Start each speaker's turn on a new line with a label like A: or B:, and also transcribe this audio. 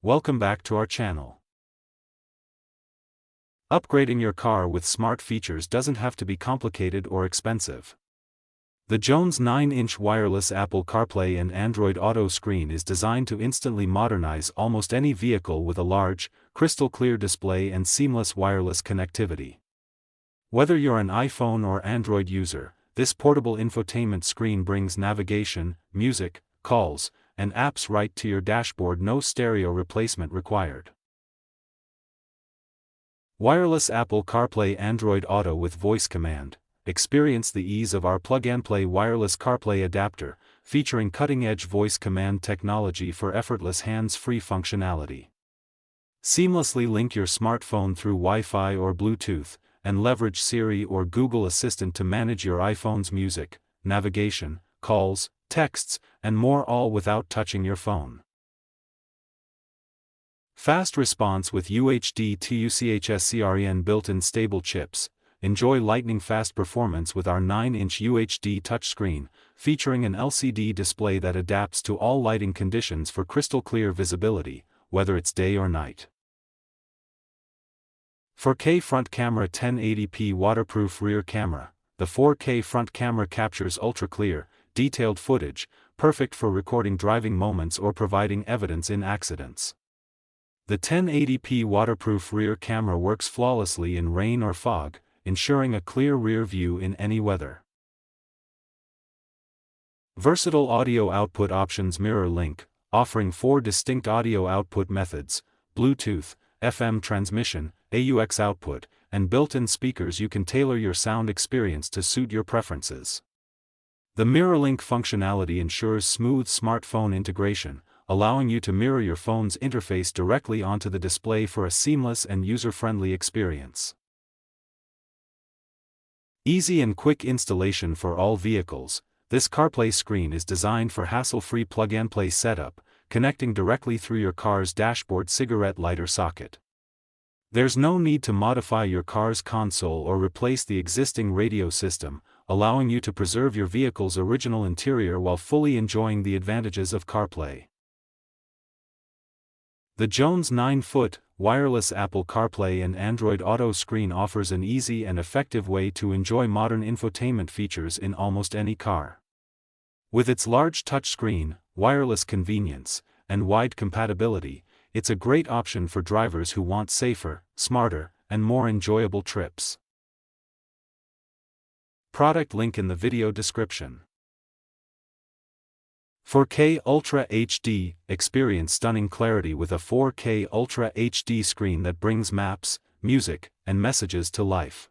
A: Welcome back to our channel. Upgrading your car with smart features doesn't have to be complicated or expensive. The Jzones 9-inch wireless Apple CarPlay and Android Auto screen is designed to instantly modernize almost any vehicle with a large, crystal-clear display and seamless wireless connectivity. Whether you're an iPhone or Android user, this portable infotainment screen brings navigation, music, calls, and apps right to your dashboard. No stereo replacement required. Wireless Apple CarPlay Android Auto with voice command. Experience the ease of our plug-and-play wireless CarPlay adapter, featuring cutting-edge voice command technology for effortless hands-free functionality. Seamlessly link your smartphone through Wi-Fi or Bluetooth, and leverage Siri or Google Assistant to manage your iPhone's music, navigation, calls, texts, and more, all without touching your phone. Fast response with UHD TUCHSCREN built-in stable chips. Enjoy lightning-fast performance with our 9-inch UHD touchscreen, featuring an LCD display that adapts to all lighting conditions for crystal-clear visibility, whether it's day or night. 4K front camera, 1080p waterproof rear camera. The 4K front camera captures ultra-clear, detailed footage, perfect for recording driving moments or providing evidence in accidents. The 1080p waterproof rear camera works flawlessly in rain or fog, ensuring a clear rear view in any weather. Versatile audio output options. MirrorLink, offering 4 distinct audio output methods: Bluetooth, FM transmission, AUX output, and built-in speakers. You can tailor your sound experience to suit your preferences. The MirrorLink functionality ensures smooth smartphone integration, allowing you to mirror your phone's interface directly onto the display for a seamless and user-friendly experience. Easy and quick installation for all vehicles. This CarPlay screen is designed for hassle-free plug-and-play setup, connecting directly through your car's dashboard cigarette lighter socket. There's no need to modify your car's console or replace the existing radio system, allowing you to preserve your vehicle's original interior while fully enjoying the advantages of CarPlay. The Jzones 9-foot, wireless Apple CarPlay and Android Auto screen offers an easy and effective way to enjoy modern infotainment features in almost any car. With its large touchscreen, wireless convenience, and wide compatibility, it's a great option for drivers who want safer, smarter, and more enjoyable trips. Product link in the video description. 4K Ultra HD. Experience stunning clarity with a 4K Ultra HD screen that brings maps, music, and messages to life.